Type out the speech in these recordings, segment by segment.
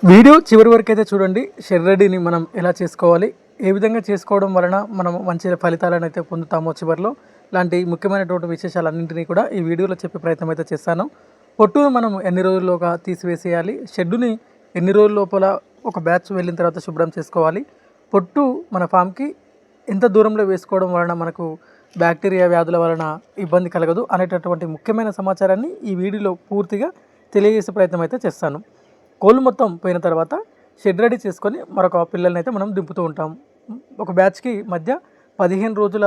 Video చివరి వరకు అయితే చూడండి. షెడ్ రెడీని మనం ఎలా చేసుకోవాలి, ఏ విధంగా చేసుకోవడం వలన మనం మంచి ఫలితాలను అయితే పొందుతామో చివరిలో లాంటి ముఖ్యమైనటువంటి విశేషాలన్నింటినీ కూడా ఈ వీడియోలో చెప్పే ప్రయత్నం అయితే చేస్తాను. పొట్టును మనం ఎన్ని రోజుల్లోగా తీసివేసేయాలి, షెడ్డుని ఎన్ని రోజుల లోపల ఒక బ్యాచ్ వెళ్ళిన తర్వాత శుభ్రం చేసుకోవాలి, పొట్టు మన ఫామ్కి ఎంత దూరంలో వేసుకోవడం వలన మనకు బ్యాక్టీరియా వ్యాధుల వలన ఇబ్బంది కలగదు అనేటటువంటి ముఖ్యమైన సమాచారాన్ని ఈ వీడియోలో పూర్తిగా తెలియజేసే ప్రయత్నం అయితే చేస్తాను. కోళ్ళు మొత్తం పోయిన తర్వాత షెడ్ రెడీ చేసుకొని మరొక పిల్లల్ని అయితే మనం దింపుతూ ఉంటాం. ఒక బ్యాచ్కి మధ్య 15 రోజుల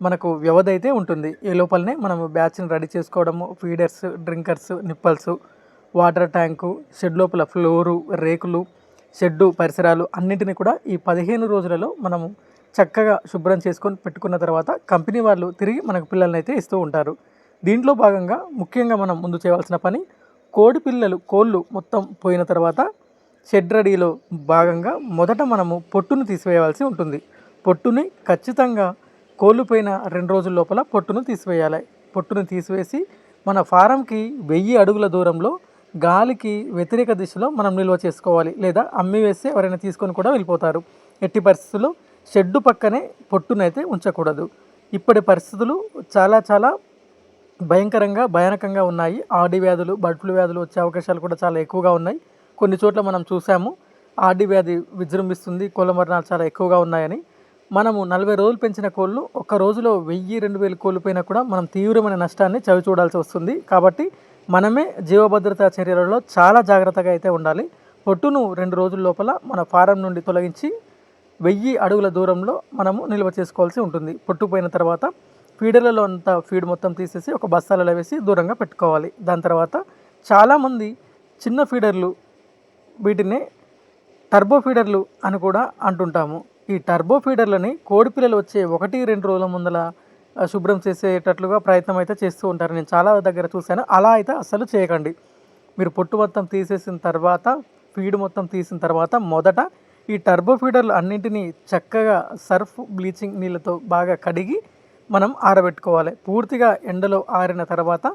మనకు వ్యవధి అయితే ఉంటుంది. ఈ లోపలనే మనం బ్యాచ్ని రెడీ చేసుకోవడము, feeders, drinkers, nipples, water tank, shed లోపల ఫ్లోరు, రేకులు, షెడ్డు పరిసరాలు అన్నింటినీ కూడా ఈ 15 రోజులలో మనము చక్కగా శుభ్రం చేసుకొని పెట్టుకున్న తర్వాత కంపెనీ వాళ్ళు తిరిగి మనకు పిల్లల్ని అయితే ఇస్తూ ఉంటారు. దీంట్లో భాగంగా ముఖ్యంగా మనం ముందు చేయవలసిన పని, కోళ్ళు మొత్తం పోయిన తర్వాత షెడ్ రెడీలో భాగంగా మొదట మనము పొట్టును తీసివేయవలసి ఉంటుంది. పొట్టుని ఖచ్చితంగా కోళ్ళు పోయిన 2 రోజుల లోపల పొట్టును తీసివేయాలి. పొట్టును తీసివేసి మన ఫారంకి 1000 అడుగుల దూరంలో గాలికి వ్యతిరేక దిశలో మనం నిల్వ చేసుకోవాలి, లేదా అమ్మి వేస్తే ఎవరైనా తీసుకొని కూడా వెళ్ళిపోతారు. ఎట్టి పరిస్థితుల్లో షెడ్డు పక్కనే పొట్టునైతే ఉంచకూడదు. ఇప్పటి పరిస్థితులు చాలా భయానకంగా ఉన్నాయి. ఆడి వ్యాధులు, బర్డ్ ఫ్లూ వ్యాధులు వచ్చే అవకాశాలు కూడా చాలా ఎక్కువగా ఉన్నాయి. కొన్ని చోట్ల మనం చూసాము ఆడి వ్యాధి విజృంభిస్తుంది, కోళ్ళ మరణాలు చాలా ఎక్కువగా ఉన్నాయని. మనము 40 రోజులు పెంచిన కోళ్ళు ఒక్క రోజులో 1000-2000 కోళ్ళు పోయినా కూడా మనం తీవ్రమైన నష్టాన్ని చవి చూడాల్సి వస్తుంది. కాబట్టి మనమే జీవభద్రతా చర్యలలో చాలా జాగ్రత్తగా అయితే ఉండాలి. పొట్టును 2 రోజుల లోపల మన ఫారం నుండి తొలగించి 1000 అడుగుల దూరంలో మనము నిల్వ చేసుకోవాల్సి ఉంటుంది. పొట్టు పోయిన తర్వాత ఫీడర్లలో అంతా ఫీడ్ మొత్తం తీసేసి ఒక బస్తాలలో వేసి దూరంగా పెట్టుకోవాలి. దాని తర్వాత చాలామంది చిన్న ఫీడర్లు, వీటిని టర్బో ఫీడర్లు అని కూడా అంటుంటాము. ఈ టర్బో ఫీడర్లని కోడిపిల్లలు వచ్చే 1-2 రోజుల ముందల శుభ్రం చేసేటట్లుగా ప్రయత్నం అయితే చేస్తూ ఉంటారు. నేను చాలా దగ్గర చూశాను. అలా అయితే అస్సలు చేయకండి. మీరు పొట్టు మొత్తం తీసేసిన తర్వాత, ఫీడ్ మొత్తం తీసిన తర్వాత మొదట ఈ టర్బో ఫీడర్లు అన్నింటినీ చక్కగా సర్ఫ్, బ్లీచింగ్ నీళ్ళతో బాగా కడిగి మనం ఆరబెట్టుకోవాలి. పూర్తిగా ఎండలో ఆరిన తర్వాత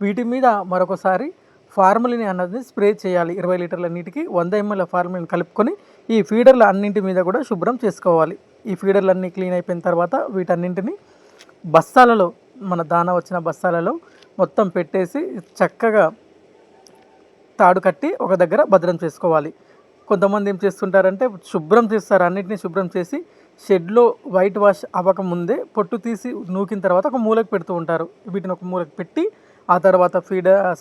వీటి మీద మరొకసారి ఫార్మలిన్ అన్నది స్ప్రే చేయాలి. 20 లీటర్ల నీటికి 100 ml ఫార్మలిన్ కలుపుకొని ఈ ఫీడర్ల అన్నింటి మీద కూడా శుభ్రం చేసుకోవాలి. ఈ ఫీడర్లు అన్నీ క్లీన్ అయిపోయిన తర్వాత వీటన్నింటిని బస్తాలలో, మన దానా వచ్చిన బస్తాలలో మొత్తం పెట్టేసి చక్కగా తాడు కట్టి ఒక దగ్గర భద్రం చేసుకోవాలి. కొంతమంది ఏం చేస్తుంటారంటే శుభ్రం చేస్తారు, అన్నింటినీ శుభ్రం చేసి షెడ్లో వైట్ వాష్ అవ్వకముందే పొట్టు తీసి నూకిన తర్వాత ఒక మూలకు పెడుతూ ఉంటారు. వీటిని ఒక మూలకు పెట్టి ఆ తర్వాత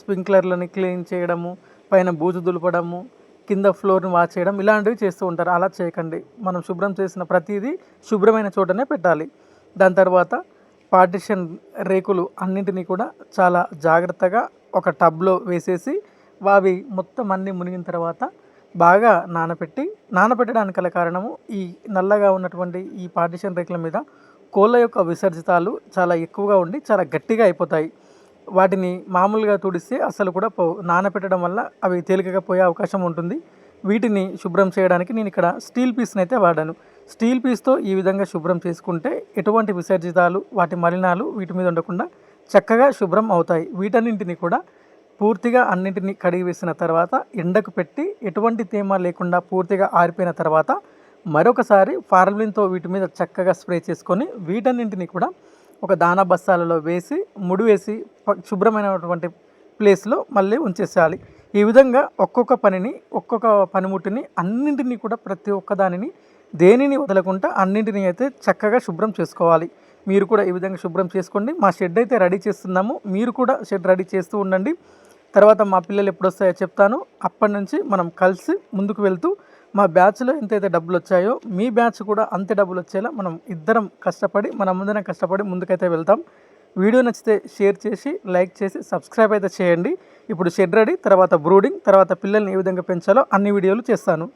స్ప్రింక్లర్లని క్లీన్ చేయడము, పైన బూజు దులపడము, కింద ఫ్లోర్ని వాష్ చేయడం, ఇలాంటివి చేస్తూ ఉంటారు. అలా చేయకండి. మనం శుభ్రం చేసిన ప్రతిదీ శుభ్రమైన చోటనే పెట్టాలి. దాని తర్వాత పార్టిషన్ రేకులు అన్నింటినీ కూడా చాలా జాగ్రత్తగా ఒక టబ్లో వేసేసి అవి మొత్తం అన్నీ మునిగిన తర్వాత బాగా నానబెట్టడానికి గల కారణము, ఈ నల్లగా ఉన్నటువంటి ఈ పార్టిషన్ రేకుల మీద కోళ్ళ యొక్క విసర్జితాలు చాలా ఎక్కువగా ఉండి చాలా గట్టిగా అయిపోతాయి. వాటిని మామూలుగా తుడిస్తే అసలు కూడా నానబెట్టడం వల్ల అవి తేలికగా పోయే అవకాశం ఉంటుంది. వీటిని శుభ్రం చేయడానికి నేను ఇక్కడ స్టీల్ పీస్ని అయితే వాడాను. స్టీల్ పీస్తో ఈ విధంగా శుభ్రం చేసుకుంటే ఎటువంటి విసర్జితాలు, వాటి మలినాలు వీటి మీద ఉండకుండా చక్కగా శుభ్రం అవుతాయి. వీటన్నింటినీ కూడా పూర్తిగా అన్నింటినీ కడిగి వేసిన తర్వాత ఎండకు పెట్టి ఎటువంటి తేమ లేకుండా పూర్తిగా ఆరిపోయిన తర్వాత మరొకసారి ఫార్మలిన్తో వీటి మీద చక్కగా స్ప్రే చేసుకొని వీటన్నింటినీ కూడా ఒక దానా బస్తాలలో వేసి ముడివేసి శుభ్రమైనటువంటి ప్లేస్లో మళ్ళీ ఉంచేసేయాలి. ఈ విధంగా ఒక్కొక్క పనిముట్టిని అన్నింటినీ కూడా ప్రతి ఒక్క దానిని దేనిని వదలకుండా అన్నింటినీ అయితే చక్కగా శుభ్రం చేసుకోవాలి. మీరు కూడా ఈ విధంగా శుభ్రం చేసుకోండి. మా షెడ్ అయితే రెడీ చేస్తున్నాము, మీరు కూడా షెడ్ రెడీ చేస్తూ ఉండండి. తర్వాత మా పిల్లలు ఎప్పుడు వస్తాయో చెప్తాను. అప్పటి నుంచి మనం కలిసి ముందుకు వెళ్తూ మా బ్యాచ్లో ఎంతైతే డబ్బులు వచ్చాయో మీ బ్యాచ్ కూడా అంతే డబ్బులు వచ్చేలా మనం ఇద్దరం కష్టపడి, ముందుకైతే వెళ్తాం. వీడియో నచ్చితే షేర్ చేసి, లైక్ చేసి, సబ్స్క్రైబ్ అయితే చేయండి. ఇప్పుడు షెడ్ రెడీ, తర్వాత బ్రూడింగ్, తర్వాత పిల్లల్ని ఏ విధంగా పెంచాలో అన్ని వీడియోలు చేస్తాను.